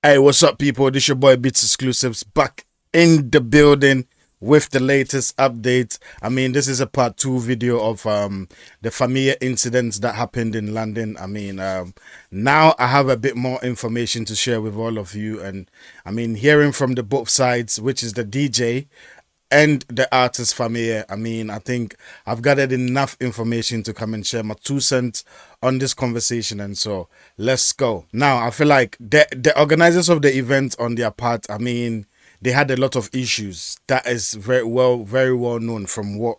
Hey, what's up, people? This your boy Beats Exclusives back in the building with the latest updates. I mean, this is a part two video of the Femeye incidents that happened in London. I mean, now I have a bit more information to share with all of you, and I mean, hearing from the both sides, which is the DJ and the artist Femeye. I mean, I think I've gathered enough information to come and share my 2 cents on this conversation, and so let's go. Now, I feel like the organizers of the event on their part, I mean, they had a lot of issues. That is very well known from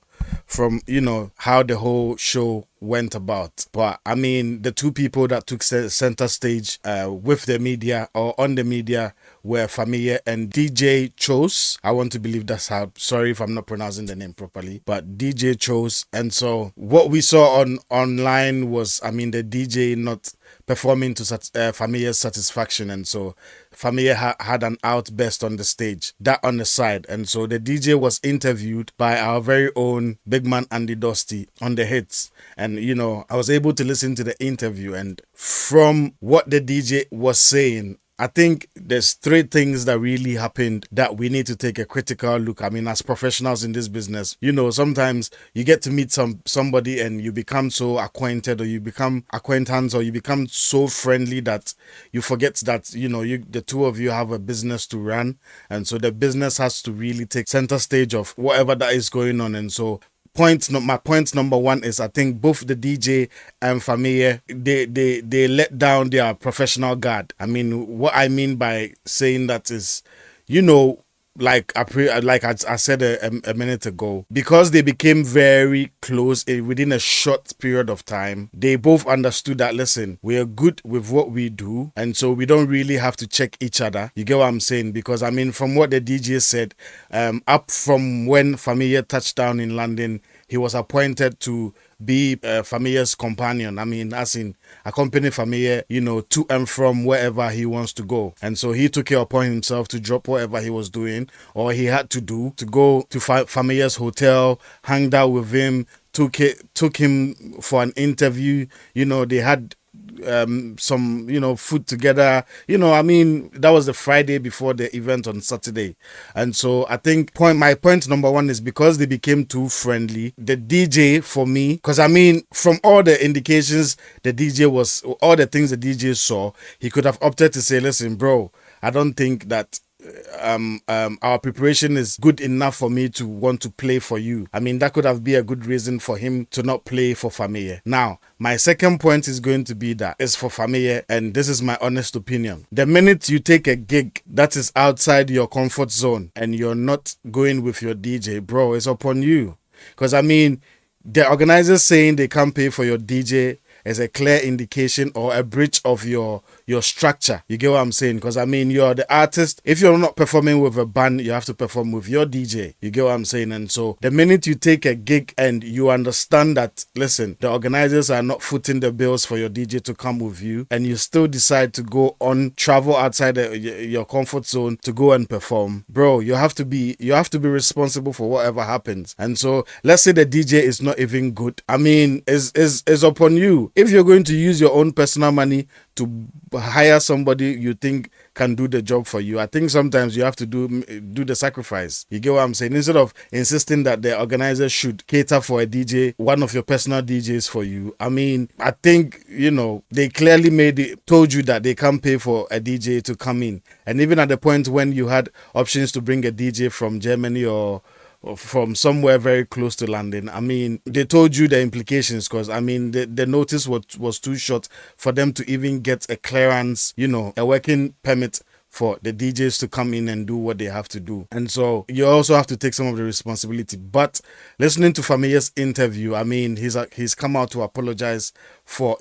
how the whole show went about. But I mean, the two people that took center stage with the media or on the media were Femeye and DJ Chos. I want to believe that's how. Sorry if I'm not pronouncing the name properly, but DJ Chos. And so what we saw online was, I mean, the DJ not performing to Femeye's satisfaction, and so Femeye had an outburst on the stage, that on the side, and so the DJ was interviewed by our very own big man Andy Dusty on the hits, and I was able to listen to the interview, and from what the DJ was saying, I think there's three things that really happened that we need to take a critical look. I mean, as professionals in this business, sometimes you get to meet somebody and you become so acquainted, or you become acquaintance, or you become so friendly that you forget that, the two of you have a business to run. And so the business has to really take center stage of whatever that is going on. And so my point number one is, I think both the DJ and Femeye, they let down their professional guard. I mean, what I mean by saying that is, like I said a minute ago, because they became very close within a short period of time, they both understood that, listen, we are good with what we do, and so we don't really have to check each other. You get what I'm saying? Because I mean, from what the DJ said, up from when Femeye touched down in London, he was appointed to be Femeye's companion. I mean, as in accompany Femeye, to and from wherever he wants to go. And so he took it upon himself to drop whatever he was doing or he had to do to go to Femeye's hotel, hang out with him, took him for an interview. They had some food together. I mean, that was the Friday before the event on Saturday. And so I think my point number one is, because they became too friendly, the DJ, for me, because I mean, from all the indications all the things the DJ saw, he could have opted to say, listen, bro, I don't think that our preparation is good enough for me to want to play for you. I mean, that could have been a good reason for him to not play for Femeye. Now, my second point is going to be that it's for Femeye, and this is my honest opinion. The minute you take a gig that is outside your comfort zone and you're not going with your DJ, bro, it's upon you. Because I mean, the organizers saying they can't pay for your DJ is a clear indication or a breach of your structure. You get what I'm saying? Because I mean, you're the artist. If you're not performing with a band, you have to perform with your DJ. You get what I'm saying? And so the minute you take a gig and you understand that, listen, the organizers are not footing the bills for your DJ to come with you, and you still decide to go on travel outside your comfort zone to go and perform, bro, you have to be responsible for whatever happens. And so let's say the DJ is not even good. I mean, is upon you. If you're going to use your own personal money to hire somebody you think can do the job for you, I think sometimes you have to do the sacrifice. You get what I'm saying? Instead of insisting that the organizer should cater for a DJ, one of your personal DJs for you, I mean, I think, they clearly told you that they can't pay for a DJ to come in. And even at the point when you had options to bring a DJ from Germany or from somewhere very close to London, I mean, they told you the implications, because I mean, the notice was too short for them to even get a clearance, a working permit for the DJs to come in and do what they have to do. And so you also have to take some of the responsibility. But listening to Femeye's interview, I mean, he's come out to apologize for,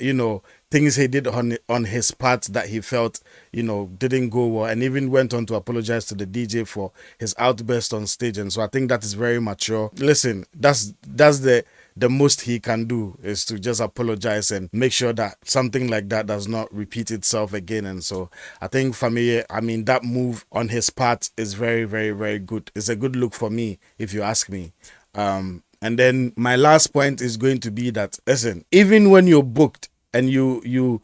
things he did on his part that he felt, didn't go well, and even went on to apologize to the DJ for his outburst on stage. And so I think that is very mature. Listen, that's the most he can do, is to just apologize and make sure that something like that does not repeat itself again. And so I think Femeye, I mean, that move on his part is very, very, very good. It's a good look for me, if you ask me. And then my last point is going to be that, listen, even when you're booked and you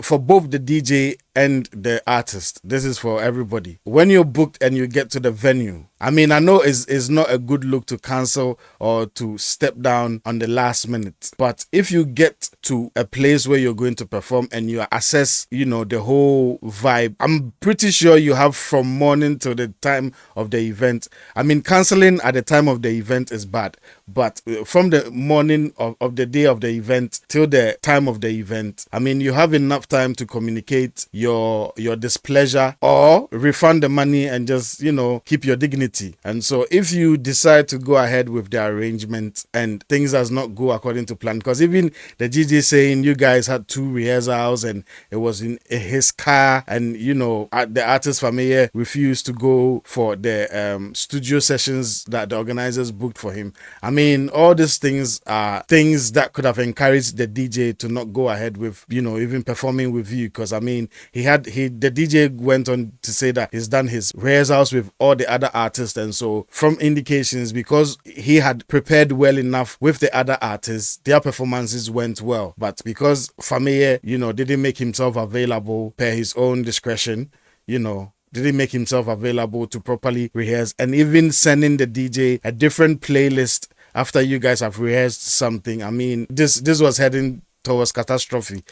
for both the DJ and the artist. This is for everybody. When you're booked and you get to the venue, I mean, I know it's not a good look to cancel or to step down on the last minute. But if you get to a place where you're going to perform and you assess, the whole vibe, I'm pretty sure you have from morning till the time of the event. I mean, canceling at the time of the event is bad. But from the morning of the day of the event till the time of the event, I mean, you have enough time to communicate your displeasure or refund the money and just, keep your dignity. And so if you decide to go ahead with the arrangement and things does not go according to plan, because even the DJ saying you guys had 2 rehearsals and it was in his car, and the artist Femeye refused to go for the studio sessions that the organizers booked for him. I mean, all these things are things that could have encouraged the DJ to not go ahead with, even performing with you. Because I mean, the DJ went on to say that he's done his rehearsals with all the other artists, and so from indications, because he had prepared well enough with the other artists, their performances went well. But because Femeye, didn't make himself available per his own discretion, didn't make himself available to properly rehearse, and even sending the DJ a different playlist after you guys have rehearsed something. I mean, this was heading towards catastrophe.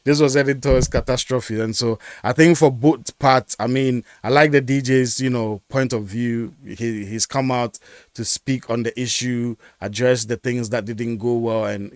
This was heading towards catastrophe. And so I think for both parts, I mean, I like the DJ's, point of view. He's come out to speak on the issue, address the things that didn't go well, and,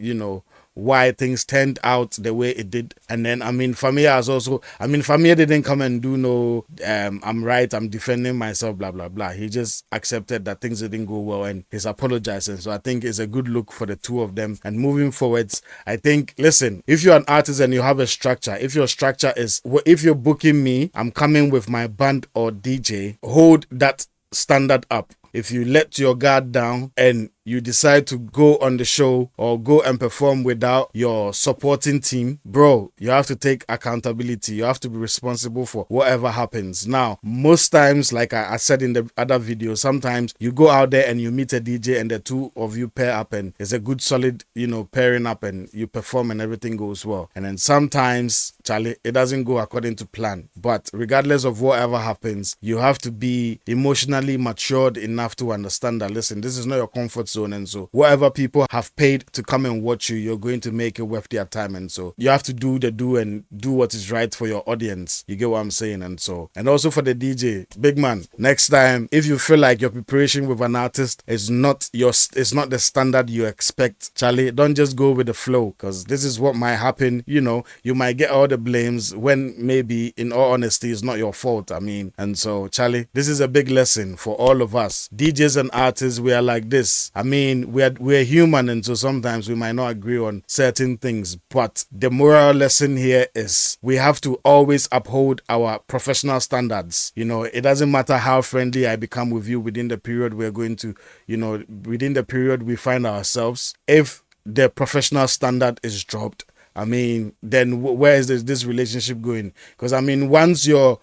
why things turned out the way it did. And then, I mean, Femeye didn't come and do no, I'm right, I'm defending myself, blah, blah, blah. He just accepted that things didn't go well and he's apologizing. So I think it's a good look for the two of them. And moving forwards, I think, listen, if you're an artist and you have a structure, if your structure is, if you're booking me, I'm coming with my band or DJ, hold that standard up. If you let your guard down and you decide to go on the show or go and perform without your supporting team, bro, you have to take accountability. You have to be responsible for whatever happens. Now, most times, like I said in the other video, sometimes you go out there and you meet a DJ and the two of you pair up and it's a good solid, pairing up and you perform and everything goes well. And then sometimes, Charlie, it doesn't go according to plan. But regardless of whatever happens, you have to be emotionally matured enough to understand that, listen, this is not your comfort zone, and so whatever people have paid to come and watch you, you're going to make it worth their time. And so you have to do and do what is right for your audience. You get what I'm saying? And so, and also for the DJ, big man, next time, if you feel like your preparation with an artist is not the standard you expect, Charlie, don't just go with the flow, because this is what might happen. You might get all the blames when maybe, in all honesty, it's not your fault. I mean, and so, Charlie, this is a big lesson for all of us. DJs and artists, we are like this. I mean, we're human, and so sometimes we might not agree on certain things. But the moral lesson here is we have to always uphold our professional standards. It doesn't matter how friendly I become with you within the period we're going to, within the period we find ourselves. If the professional standard is dropped, I mean, then where is this relationship going? Because I mean, once your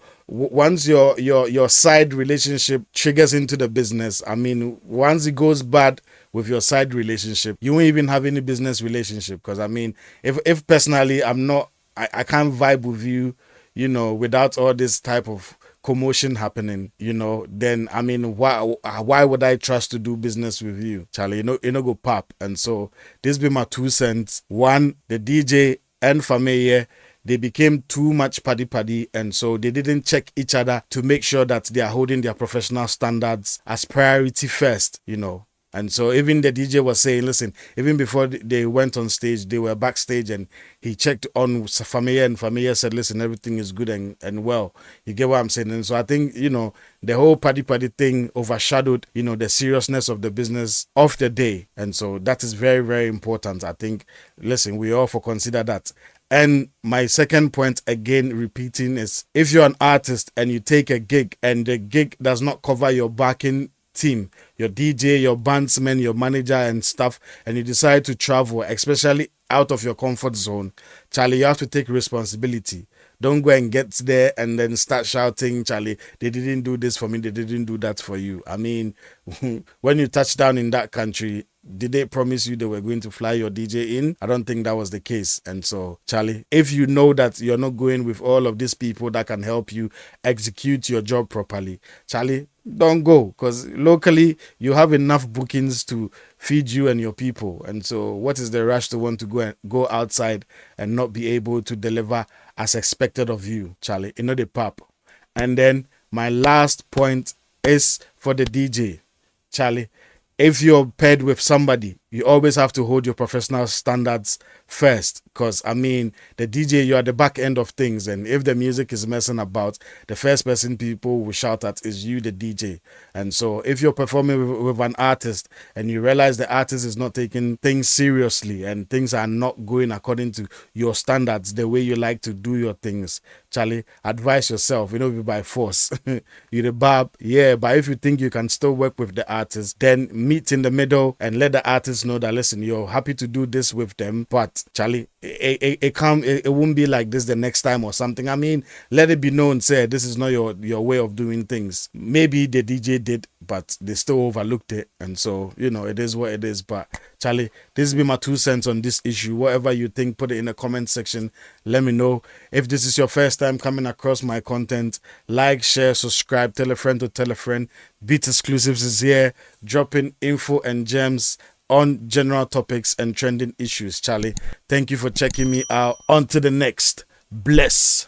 side relationship triggers into the business, I mean, once it goes bad with your side relationship, you won't even have any business relationship. Because I mean, if personally I can't vibe with you, without all this type of commotion happening, then I mean, why would I trust to do business with you, Charlie? Go pop. And so this be my 2 cents. One, the DJ and Femeye, they became too much paddy, and so they didn't check each other to make sure that they are holding their professional standards as priority first, And so even the DJ was saying, listen, even before they went on stage, they were backstage and he checked on Femeye, and Femeye said, listen, everything is good and well. You get what I'm saying? And so I think, the whole paddy thing overshadowed, the seriousness of the business of the day. And so that is very, very important. I think, listen, we all consider that. And my second point, again, repeating, is if you're an artist and you take a gig and the gig does not cover your backing team, your DJ, your bandsman, your manager and stuff, and you decide to travel, especially out of your comfort zone, Charlie, you have to take responsibility. Don't go and get there and then start shouting, Charlie, they didn't do this for me, they didn't do that for you. I mean, when you touch down in that country, did they promise you they were going to fly your DJ in? I don't think that was the case. And so, Charlie, if you know that you're not going with all of these people that can help you execute your job properly, Charlie, don't go, because locally you have enough bookings to feed you and your people. And so what is the rush to want to go outside and not be able to deliver as expected of you, Charlie? You know, the pop. And then my last point is for the DJ, Charlie. If you're paired with somebody, you always have to hold your professional standards first, because I mean, the DJ, you are the back end of things, and if the music is messing about, the first person people will shout at is you, the DJ. And so if you're performing with an artist and you realize the artist is not taking things seriously and things are not going according to your standards, the way you like to do your things, Charlie, advise yourself, you know, be by force. You're the barb, yeah, but if you think you can still work with the artist, then meet in the middle and let the artist know that, listen, you're happy to do this with them, but Charlie, it won't be like this the next time or something. I mean, let it be known, say, this is not your way of doing things. Maybe the DJ did, but they still overlooked it. And so, you know, it is what it is. But Charlie, this has been my 2 cents on this issue. Whatever you think, put it in the comment section. Let me know. If this is your first time coming across my content, like, share, subscribe, tell a friend to tell a friend. Beat Exclusives is here, dropping info and gems on general topics and trending issues. Charlie, thank you for checking me out. On to the next. Bless.